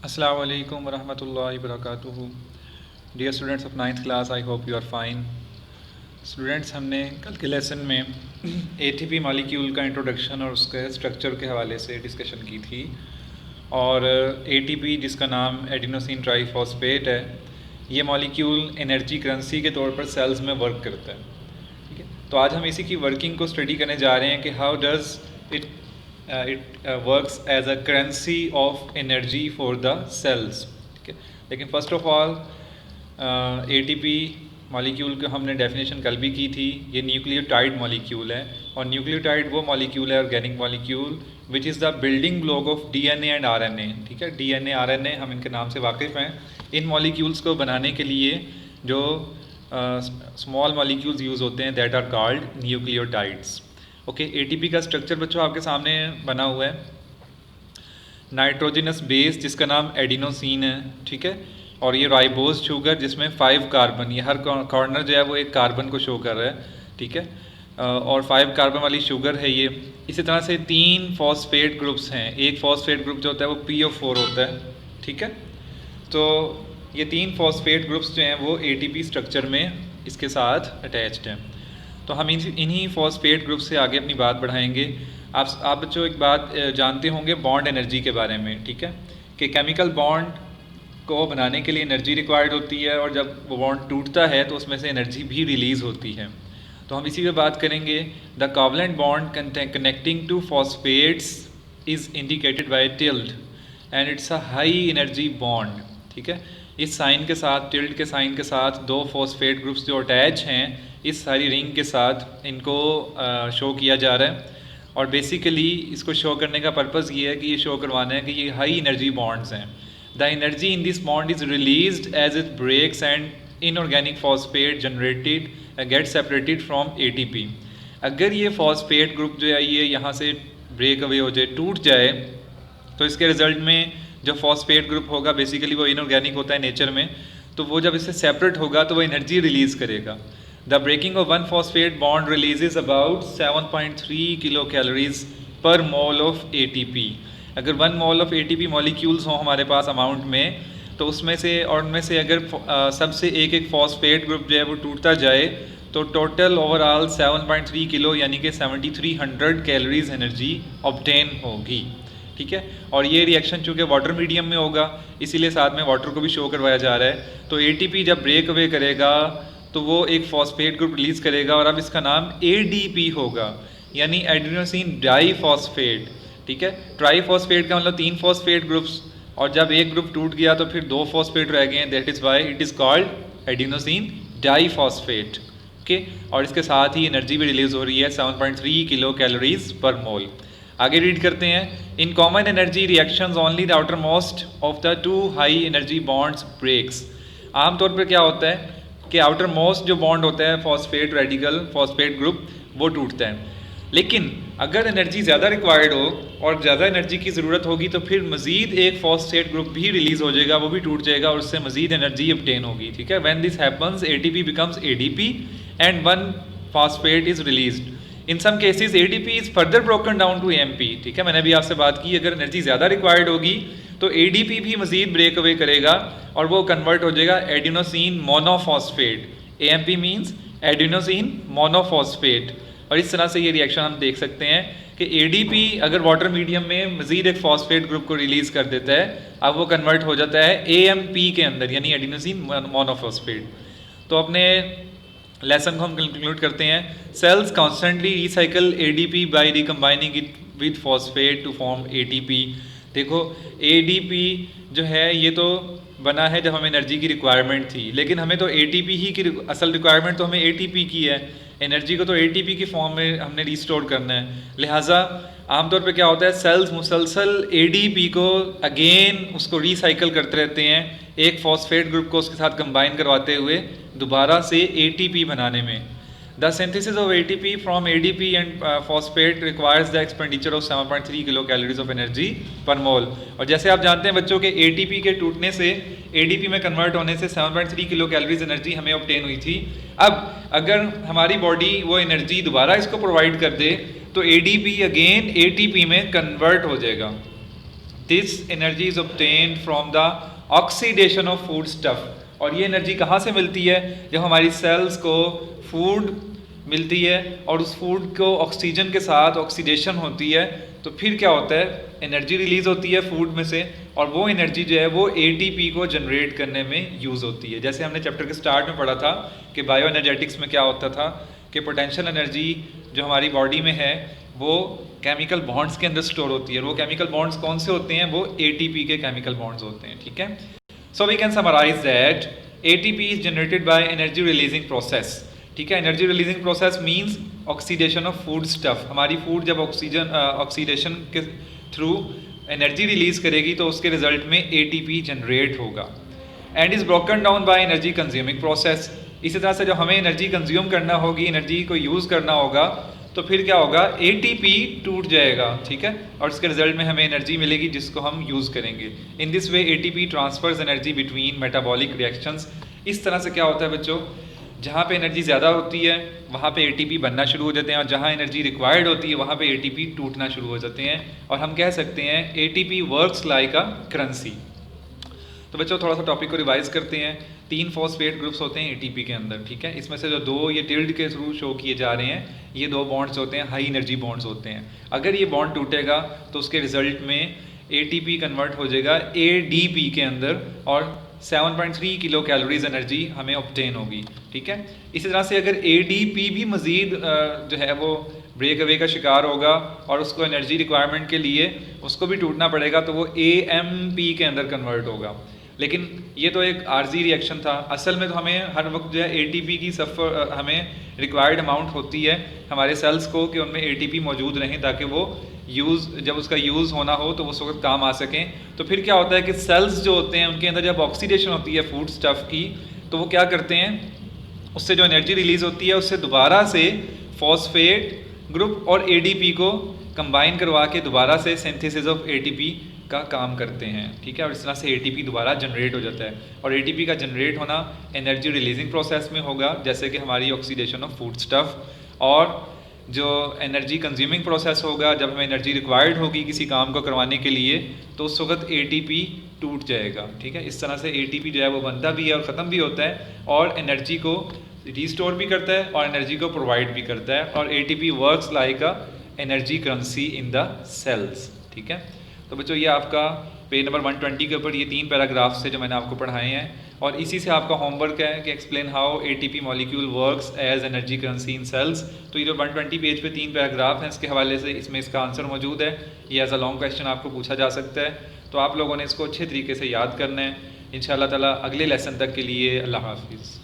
अस्सलाम वालेकुम वरहमतुल्लाहि वबरकातुहू। Dear students of ninth class, I hope you are fine. Students, हमने कल के लेसन में एटीपी मॉलिक्यूल का इंट्रोडक्शन और उसके स्ट्रक्चर के हवाले से डिस्कशन की थी। और एटीपी, जिसका नाम एडिनोसिन ट्राईफॉस्फेट है, ये मॉलिक्यूल एनर्जी करेंसी के तौर पर सेल्स में वर्क करता है। ठीक है, तो आज हम इसी की वर्किंग को स्टडी करने जा रहे हैं कि how does it works as a currency of energy for the cells. ठीक है, लेकिन first of all ATP molecule को हमने डेफिनेशन कल भी की थी। ये न्यूक्लियोटाइड मॉलिक्यूल है, और न्यूक्लियोटाइड वो मॉलिक्यूल है, organic molecule, which is the building block of DNA and RNA. ठीक है, डीएनए आरएनए हम इनके नाम से वाकिफ़ हैं। इन मॉलिक्यूल्स को बनाने के लिए जो स्मॉल मॉलिक्यूल्स यूज़ होते हैं, that are called nucleotides. Okay, ATP का स्ट्रक्चर बच्चों आपके सामने बना हुआ है। नाइट्रोजनस बेस जिसका नाम एडिनोसिन है, ठीक है, और ये राइबोज शुगर जिसमें 5 कार्बन, ये हर कॉर्नर जो है वो एक कार्बन को शो कर रहा है। ठीक है, और 5 कार्बन वाली शुगर है ये। इसी तरह से 3 फॉस्फेट ग्रुप्स हैं। एक फॉस्फेट ग्रुप जो होता है वो PO4 होता है। ठीक है, तो ये 3 फॉस्फेट ग्रुप्स जो हैं वो एटीपी स्ट्रक्चर में इसके साथ अटैच्ड हैं। तो हम इन्हीं फॉस्फेट ग्रुप से आगे अपनी बात बढ़ाएंगे। आप बच्चों एक बात जानते होंगे बॉन्ड एनर्जी के बारे में। ठीक है, कि केमिकल बॉन्ड को बनाने के लिए एनर्जी रिक्वायर्ड होती है, और जब वो बॉन्ड टूटता है तो उसमें से एनर्जी भी रिलीज़ होती है। तो हम इसी पे बात करेंगे। The covalent bond connecting two phosphates is indicated by tilde and it's a high energy bond. ठीक है, इस साइन के साथ, टिल्ड के साइन के साथ, 2 फॉस्फेट ग्रुप्स जो अटैच हैं इस सारी रिंग के साथ, इनको शो किया जा रहा है। और बेसिकली इसको शो करने का पर्पज़ ये है कि ये शो करवाना है कि ये हाई एनर्जी बॉन्ड्स हैं। The energy in this bond is released as it breaks and inorganic phosphate generated get separated from ATP. अगर ये फॉस्फेट ग्रुप जो है ये यहाँ से ब्रेक अवे हो जाए, टूट जाए, तो इसके रिजल्ट में जो फॉस्फेट ग्रुप होगा बेसिकली वो इनऑर्गेनिक होता है नेचर में, तो वो जब इससे सेपरेट होगा तो वो एनर्जी रिलीज़ करेगा। The breaking of one phosphate bond releases about 7.3 kilocalories per mole of ATP। अगर 1 mole of ATP मॉलिक्यूल्स हों हमारे पास अमाउंट में, तो उसमें से और उनमें से अगर सबसे एक फॉस्फेट ग्रुप जो है वो टूटता जाए तो टोटल ओवरऑल 7.3 किलो यानी कि 7300 कैलोरीज एनर्जी ऑब्टेन होगी। ठीक है, और ये रिएक्शन चूँकि वाटर मीडियम में होगा इसीलिए साथ में वाटर को भी शो करवाया जा रहा है। तो ATP जब ब्रेक अवे करेगा तो वो एक फॉस्फेट ग्रुप रिलीज़ करेगा, और अब इसका नाम ADP होगा, यानी एडिनोसिन डाईफॉस्फेट। ठीक है, ट्राईफॉस्फेट का मतलब 3 फॉस्फेट ग्रुप्स, और जब एक ग्रुप टूट गया तो फिर 2 फॉस्फेट रह गए, that is why it is called adenosine diphosphate. Okay, और इसके साथ ही एनर्जी भी रिलीज़ हो रही है 7.3 किलो कैलोरीज पर मोल। आगे रीड करते हैं। In common energy reactions only the outermost of the 2 high energy bonds breaks. आमतौर पर क्या होता है कि आउटर मोस्ट जो बॉन्ड होता है फॉस्फेट रेडिकल, फॉस्फेट ग्रुप, वो टूटता है। लेकिन अगर एनर्जी ज़्यादा रिक्वायर्ड हो और ज़्यादा एनर्जी की ज़रूरत होगी तो फिर मज़ीद एक फॉस्फेट ग्रुप भी रिलीज़ हो जाएगा, वो भी टूट जाएगा, और उससे मज़ीद एनर्जी ऑब्टेन होगी। ठीक है, when this happens ATP becomes ADP and 1 phosphate is released. In some cases ADP is further broken down to AMP। ठीक है, मैंने अभी आपसे बात की, अगर एनर्जी ज़्यादा रिक्वायर्ड होगी तो ADP भी मज़ीद ब्रेक अवे करेगा और वो कन्वर्ट हो जाएगा adenosine monophosphate. AMP means adenosine monophosphate. और इस तरह से ये रिएक्शन हम देख सकते हैं कि ADP अगर वाटर मीडियम में मज़ीद एक फॉस्फेट ग्रुप को रिलीज़ कर देता है, अब वो कन्वर्ट हो जाता है AMP के अंदर, यानी एडिनोसिन मोनोफॉस्फेट। तो अपने लेसन को हम कंक्लूड करते हैं। Cells constantly recycle ADP by recombining it with phosphate to form ATP। देखो, ADP जो है ये तो बना है जब हमें एनर्जी की रिक्वायरमेंट थी, लेकिन हमें तो ATP ही की असल रिक्वायरमेंट तो हमें ATP की है। एनर्जी को तो ATP की फॉर्म में हमने रिस्टोर करना है। लिहाजा आमतौर पे क्या होता है, सेल्स मुसलसल ADP को अगेन उसको रिसाइकल करते रहते हैं, एक फॉस्फेट ग्रुप को उसके साथ कंबाइन करवाते हुए दोबारा से ATP बनाने में। The synthesis of ATP from ADP and phosphate requires the expenditure of 7.3 kilocalories of energy per mole। और जैसे आप जानते हैं बच्चों के ATP के टूटने से ADP में कन्वर्ट होने से 7.3 किलो कैलोरीज एनर्जी हमें ऑब्टेन हुई थी। अब अगर हमारी बॉडी वो एनर्जी दोबारा इसको प्रोवाइड कर दे तो ADP अगेन ATP में कन्वर्ट हो जाएगा। This energy is obtained from the oxidation of food stuff. और ये एनर्जी कहाँ से मिलती है? जब हमारी सेल्स को फूड मिलती है और उस फूड को ऑक्सीजन के साथ ऑक्सीडेशन होती है, तो फिर क्या होता है, एनर्जी रिलीज होती है फूड में से, और वो एनर्जी जो है वो एटीपी को जनरेट करने में यूज़ होती है। जैसे हमने चैप्टर के स्टार्ट में पढ़ा था कि बायो एनर्जेटिक्स में क्या होता था कि पोटेंशियल एनर्जी जो हमारी बॉडी में है वो केमिकल बॉन्ड्स के अंदर स्टोर होती है। वो केमिकल बॉन्ड्स कौन से होते हैं? वो एटीपी के केमिकल बॉन्ड्स होते हैं, ठीक है। So we can summarize that ATP is generated by energy releasing process, ठीक है। Energy releasing process means oxidation of food stuff. हमारी फूड जब ऑक्सीडेशन के थ्रू एनर्जी रिलीज करेगी तो उसके रिजल्ट में एटीपी जनरेट होगा। And is broken down by energy consuming process. इसी तरह से जब हमें एनर्जी कंज्यूम करना होगी, एनर्जी को यूज़ करना होगा, तो फिर क्या होगा, एटीपी टूट जाएगा, ठीक है, और इसके रिजल्ट में हमें एनर्जी मिलेगी जिसको हम यूज़ करेंगे। In this way ATP transfers energy between metabolic reactions. इस तरह से क्या होता है बच्चों, जहाँ पे एनर्जी ज़्यादा होती है वहाँ पे एटीपी बनना शुरू हो जाते हैं, और जहाँ एनर्जी रिक्वायर्ड होती है वहाँ पे एटीपी टूटना शुरू हो जाते हैं, और हम कह सकते हैं ATP works like a currency. तो बच्चों थोड़ा सा टॉपिक को रिवाइज करते हैं। 3 फॉस्फेट ग्रुप्स होते हैं एटीपी के अंदर, ठीक है। इसमें से जो 2 ये टिल्ड के थ्रू शो किए जा रहे हैं, ये 2 बॉन्ड्स होते हैं, हाई एनर्जी बॉन्ड्स होते हैं। अगर ये बॉन्ड टूटेगा तो उसके रिजल्ट में एटीपी कन्वर्ट हो जाएगा एडीपी के अंदर, और 7.3 किलो कैलोरीज एनर्जी हमें ऑब्टेन होगी, ठीक है। इसी तरह से अगर एडीपी भी मज़ीद जो है वो ब्रेक अवे का शिकार होगा और उसको एनर्जी रिक्वायरमेंट के लिए उसको भी टूटना पड़ेगा, तो वो एएमपी के अंदर कन्वर्ट होगा। लेकिन ये तो एक आर्जी रिएक्शन था। असल में तो हमें हर वक्त जो है एटीपी की हमें रिक्वायर्ड अमाउंट होती है हमारे सेल्स को कि उनमें एटीपी मौजूद रहें, ताकि वो जब उसका यूज़ होना हो तो उस वक्त काम आ सकें। तो फिर क्या होता है कि सेल्स जो होते हैं उनके अंदर जब ऑक्सीडेशन होती है फूड स्टफ की, तो वो क्या करते हैं, उससे जो एनर्जी रिलीज़ होती है उससे दोबारा से फॉस्फेट ग्रुप और एडीपी को कंबाइन करवा के दोबारा से सिंथेसिस ऑफ एटीपी का काम करते हैं, ठीक है। और इस तरह से एटीपी दोबारा जनरेट हो जाता है, और एटीपी का जनरेट होना एनर्जी रिलीजिंग प्रोसेस में होगा, जैसे कि हमारी ऑक्सीडेशन ऑफ फूड स्टफ। और जो एनर्जी कंज्यूमिंग प्रोसेस होगा, जब हमें एनर्जी रिक्वायर्ड होगी किसी काम को करवाने के लिए, तो उस वक्त एटीपी टूट जाएगा, ठीक है। इस तरह से एटीपी जो है वो बनता भी है और ख़त्म भी होता है, और एनर्जी को रिस्टोर भी करता है और एनर्जी को प्रोवाइड भी करता है। और ATP works like a energy currency in the cells, ठीक है। तो बच्चों ये आपका पेज नंबर 120 के ऊपर ये 3 पैराग्राफ्स है जो मैंने आपको पढ़ाए हैं, और इसी से आपका होमवर्क है कि explain how ATP molecule works as energy currency in cells. तो ये जो 120 पेज पे 3 पैराग्राफ हैं, इसके हवाले से इसमें इसका आंसर मौजूद है। ये एज अ लॉन्ग क्वेश्चन आपको पूछा जा सकता है, तो आप लोगों ने इसको अच्छे तरीके से याद करना है। इंशाल्लाह ताला अगले लेसन तक के लिए अल्लाह हाफिज़।